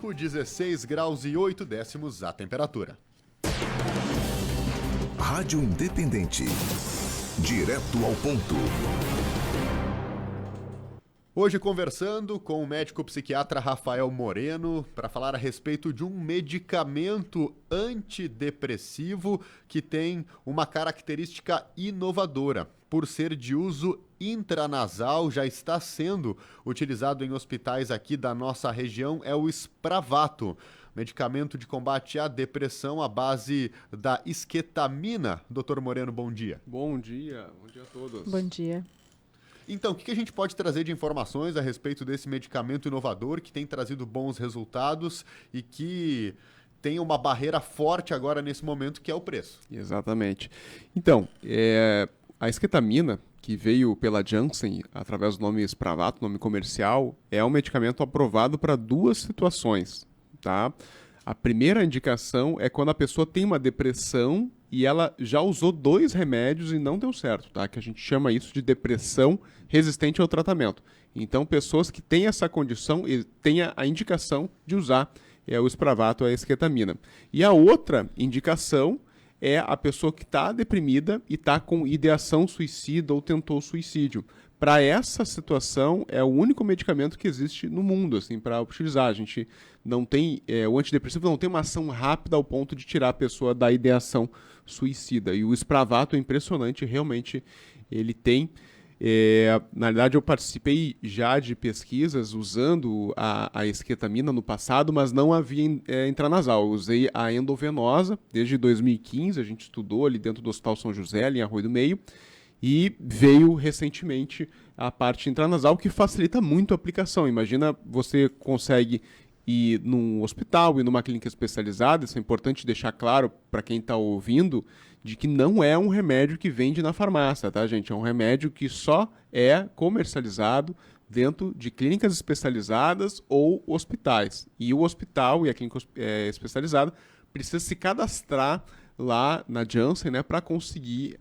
México, 16 graus e 8 décimos a temperatura. Rádio Independente. Direto ao ponto. Hoje conversando com o médico psiquiatra Rafael Moreno para falar a respeito de um medicamento antidepressivo que tem uma característica inovadora. Por ser de uso intranasal, já está sendo utilizado em hospitais aqui da nossa região, é o Spravato, medicamento de combate à depressão à base da esquetamina. Doutor Moreno, bom dia. Bom dia a todos. Bom dia. Então, o que a gente pode trazer de informações a respeito desse medicamento inovador que tem trazido bons resultados e que tem uma barreira forte agora nesse momento, que é o preço? Exatamente. Então, a esquetamina, que veio pela Janssen através do nome Spravato, nome comercial, é um medicamento aprovado para duas situações, tá? A primeira indicação é quando a pessoa tem uma depressão e ela já usou 2 remédios e não deu certo, tá? Que a gente chama isso de depressão resistente ao tratamento. Então, pessoas que têm essa condição e têm a indicação de usar o Spravato, a esquetamina. E a outra indicação é a pessoa que está deprimida e está com ideação suicida ou tentou suicídio. Para essa situação, é o único medicamento que existe no mundo, assim, para utilizar. A gente não tem, o antidepressivo não tem uma ação rápida ao ponto de tirar a pessoa da ideação suicida. E o Spravato é impressionante, realmente ele tem. Na verdade, eu participei já de pesquisas usando a esquetamina no passado, mas não havia intranasal. Eu usei a endovenosa desde 2015, a gente estudou ali dentro do Hospital São José, ali em Arroio do Meio, e veio recentemente a parte intranasal, que facilita muito a aplicação. Imagina, você consegue ir num hospital e numa clínica especializada, isso é importante deixar claro para quem está ouvindo, de que não é um remédio que vende na farmácia, tá, gente? É um remédio que só é comercializado dentro de clínicas especializadas ou hospitais. E o hospital e a clínica especializada precisa se cadastrar lá na Janssen, né, para conseguir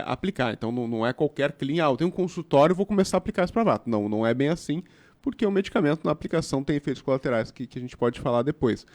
aplicar. Então não é qualquer clínica, eu tenho um consultório e vou começar a aplicar esse Spravato. Não é bem assim, porque o medicamento na aplicação tem efeitos colaterais que a gente pode falar depois.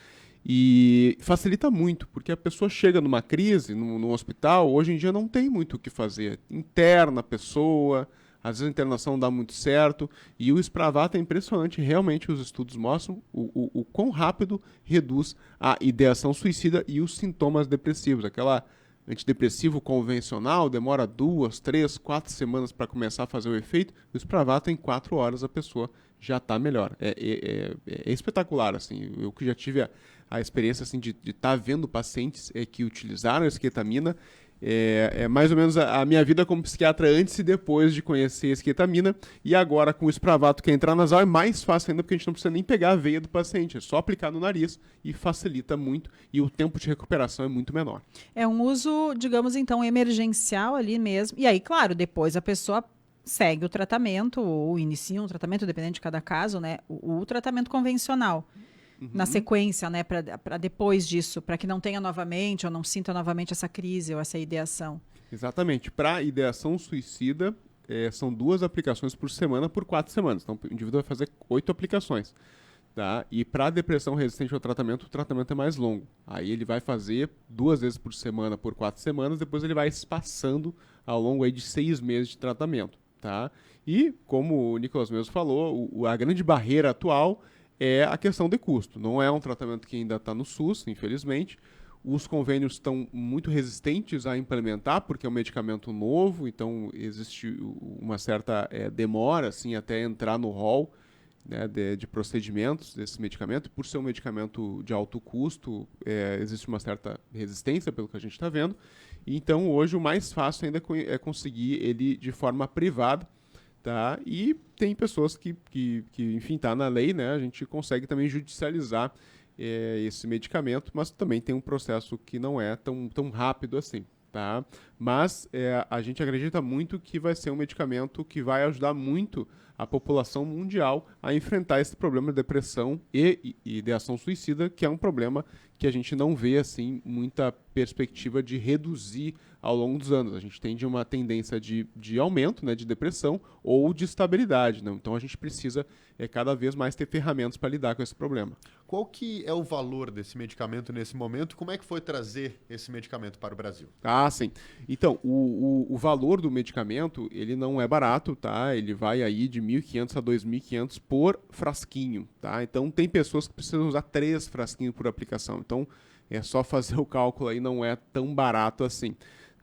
E facilita muito, porque a pessoa chega numa crise, no hospital, hoje em dia não tem muito o que fazer. Interna a pessoa, às vezes a internação não dá muito certo, e o Spravato é impressionante, realmente os estudos mostram o quão rápido reduz a ideação suicida e os sintomas depressivos. Aquela antidepressivo convencional demora 2, 3, 4 semanas para começar a fazer o efeito, o Spravato em 4 horas a pessoa já está melhor. É espetacular, assim. Eu que já tive a experiência assim, de estar vendo pacientes que utilizaram a esquetamina. É mais ou menos a minha vida como psiquiatra antes e depois de conhecer a esquetamina, e agora com o Spravato, que é intranasal, é mais fácil ainda, porque a gente não precisa nem pegar a veia do paciente, é só aplicar no nariz e facilita muito, e o tempo de recuperação é muito menor. É um uso, digamos então, emergencial ali mesmo, e aí, claro, depois a pessoa segue o tratamento, ou inicia um tratamento, dependendo de cada caso, né, o tratamento convencional. Na sequência, né, para depois disso, para que não tenha novamente ou não sinta novamente essa crise ou essa ideação. Exatamente. Para ideação suicida, são 2 aplicações por semana por 4 semanas. Então, o indivíduo vai fazer 8 aplicações. Tá? E para depressão resistente ao tratamento, o tratamento é mais longo. Aí ele vai fazer 2 vezes por semana por 4 semanas, depois ele vai espaçando ao longo aí de 6 meses de tratamento. Tá? E, como o Nicolas mesmo falou, a grande barreira atual é a questão de custo. Não é um tratamento que ainda está no SUS, infelizmente. Os convênios estão muito resistentes a implementar, porque é um medicamento novo, então existe uma certa demora assim, até entrar no rol, né, de procedimentos desse medicamento. Por ser um medicamento de alto custo, existe uma certa resistência, pelo que a gente está vendo. E, então, hoje, o mais fácil ainda é conseguir ele de forma privada. Tá? E tem pessoas que enfim, está na lei, né? A gente consegue também judicializar esse medicamento, mas também tem um processo que não é tão rápido assim. Tá? Mas a gente acredita muito que vai ser um medicamento que vai ajudar muito a população mundial a enfrentar esse problema de depressão e ideação suicida, que é um problema que a gente não vê assim muita perspectiva de reduzir ao longo dos anos. A gente tem uma tendência de aumento, né, de depressão ou de estabilidade. Né? Então a gente precisa cada vez mais ter ferramentas para lidar com esse problema. qual que é o valor desse medicamento nesse momento? Como é que foi trazer esse medicamento para o Brasil? Ah, sim. Então, o valor do medicamento, ele não é barato, tá? Ele vai aí de 1.500 a 2.500 por frasquinho, tá? Então, tem pessoas que precisam usar 3 frasquinhos por aplicação. Então, é só fazer o cálculo aí, não é tão barato assim.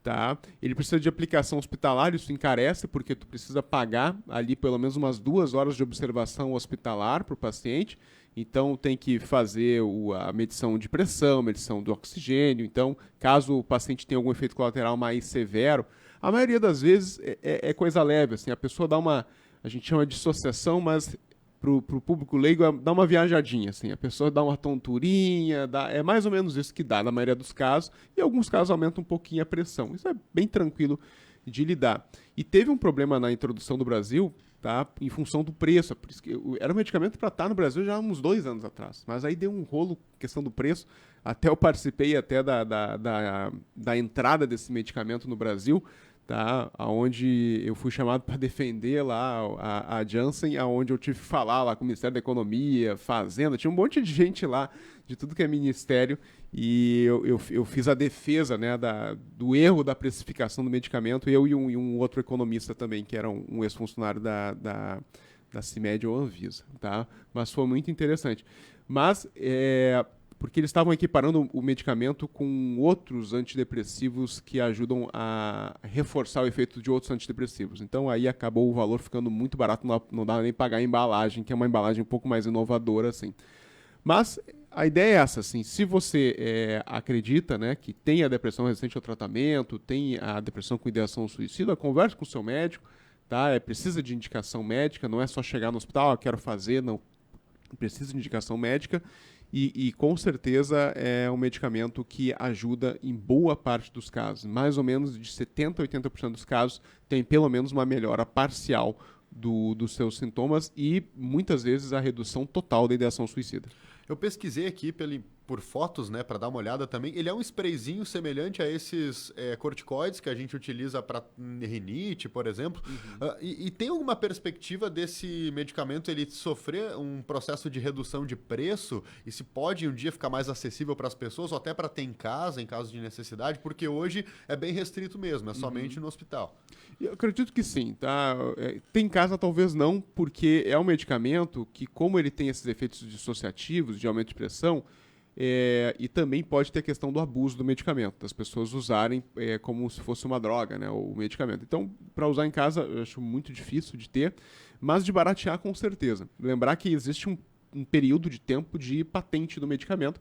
Tá? Ele precisa de aplicação hospitalar, isso encarece, porque tu precisa pagar ali pelo menos umas 2 horas de observação hospitalar para o paciente. Então tem que fazer a medição de pressão, medição do oxigênio. Então, caso o paciente tenha algum efeito colateral mais severo, a maioria das vezes é coisa leve. Assim, a pessoa dá a gente chama de dissociação, mas para o público leigo dá uma viajadinha, assim, a pessoa dá uma tonturinha, é mais ou menos isso que dá na maioria dos casos, e em alguns casos aumenta um pouquinho a pressão. Isso é bem tranquilo de lidar. E teve um problema na introdução do Brasil, tá, em função do preço, por isso que era um medicamento para estar no Brasil já há uns 2 anos atrás, mas aí deu um rolo questão do preço, até eu participei até da entrada desse medicamento no Brasil, tá, onde eu fui chamado para defender lá a Janssen, onde eu tive que falar lá com o Ministério da Economia, Fazenda, tinha um monte de gente lá, de tudo que é ministério, e eu fiz a defesa, né, do erro da precificação do medicamento, eu e um outro economista também, que era um ex-funcionário da CIMED ou Anvisa, tá? Mas foi muito interessante. Mas porque eles estavam equiparando o medicamento com outros antidepressivos que ajudam a reforçar o efeito de outros antidepressivos. Então aí acabou o valor ficando muito barato, não dá nem pagar a embalagem, que é uma embalagem um pouco mais inovadora, assim. Mas a ideia é essa, assim, se você acredita, né, que tem a depressão resistente ao tratamento, tem a depressão com ideação suicida, converse com o seu médico, tá? Precisa de indicação médica, não é só chegar no hospital, quero fazer, não, precisa de indicação médica. E com certeza é um medicamento que ajuda em boa parte dos casos. Mais ou menos de 70% a 80% dos casos tem pelo menos uma melhora parcial dos seus sintomas e muitas vezes a redução total da ideação suicida. Eu pesquisei aqui por fotos, né, para dar uma olhada também. Ele é um sprayzinho semelhante a esses corticoides que a gente utiliza para rinite, por exemplo. Uhum. E tem alguma perspectiva desse medicamento ele sofrer um processo de redução de preço? E se pode um dia ficar mais acessível para as pessoas ou até para ter em casa, em caso de necessidade? Porque hoje é bem restrito mesmo, é somente no hospital. Eu acredito que sim, tá? Tem em casa talvez não, porque é um medicamento que, como ele tem esses efeitos dissociativos, de aumento de pressão, e também pode ter a questão do abuso do medicamento, das pessoas usarem como se fosse uma droga, né, o medicamento. Então, para usar em casa, eu acho muito difícil de ter, mas de baratear com certeza. Lembrar que existe um período de tempo de patente do medicamento,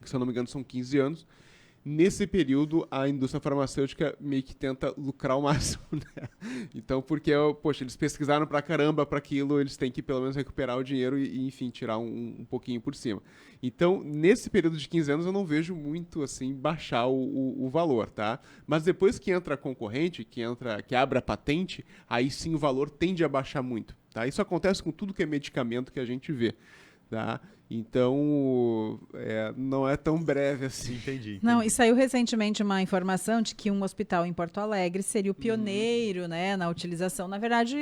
que se eu não me engano são 15 anos. Nesse período, a indústria farmacêutica meio que tenta lucrar ao máximo, né? Então, porque, poxa, eles pesquisaram pra caramba para aquilo, eles têm que pelo menos recuperar o dinheiro e enfim, tirar um pouquinho por cima. Então, nesse período de 15 anos, eu não vejo muito, assim, baixar o valor, tá? Mas depois que entra a concorrente, que abre a patente, aí sim o valor tende a baixar muito, tá? Isso acontece com tudo que é medicamento que a gente vê. Tá? Então, não é tão breve assim. Entendi. Não, e saiu recentemente uma informação de que um hospital em Porto Alegre seria o pioneiro, né, na utilização. Na verdade,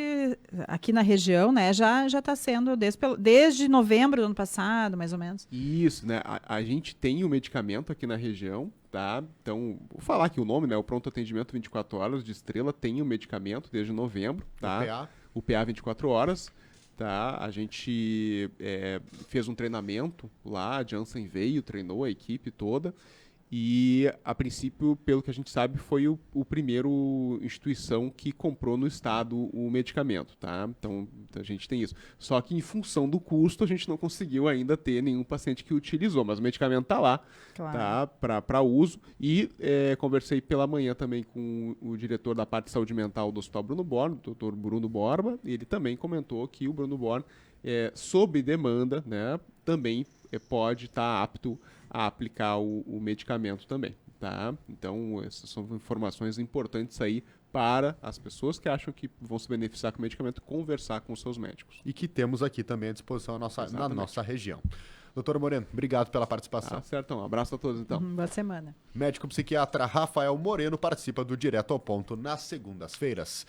aqui na região, né, já está sendo desde novembro do ano passado, mais ou menos. Isso, né? A gente tem o medicamento aqui na região, tá? Então, vou falar aqui o nome, né? O Pronto Atendimento 24 Horas de Estrela tem o medicamento desde novembro, tá? O PA 24 Horas. Tá? A gente fez um treinamento lá, a Janssen veio, treinou a equipe toda e, a princípio, pelo que a gente sabe, foi o primeiro instituição que comprou no estado o medicamento. Tá? Então, a gente tem isso. Só que, em função do custo, a gente não conseguiu ainda ter nenhum paciente que utilizou, mas o medicamento está lá, claro, tá? Para uso. E conversei pela manhã também com o diretor da parte de saúde mental do Hospital Bruno Borba, o Dr. Bruno Borba, e ele também comentou que o Bruno Borba, sob demanda, né, também pode estar apto a aplicar o medicamento também, tá? Então, essas são informações importantes aí para as pessoas que acham que vão se beneficiar com o medicamento, conversar com os seus médicos. E que temos aqui também à disposição na nossa região. Doutor Moreno, obrigado pela participação. Certo, um abraço a todos então. Boa semana. Médico psiquiatra Rafael Moreno participa do Direto ao Ponto nas segundas-feiras.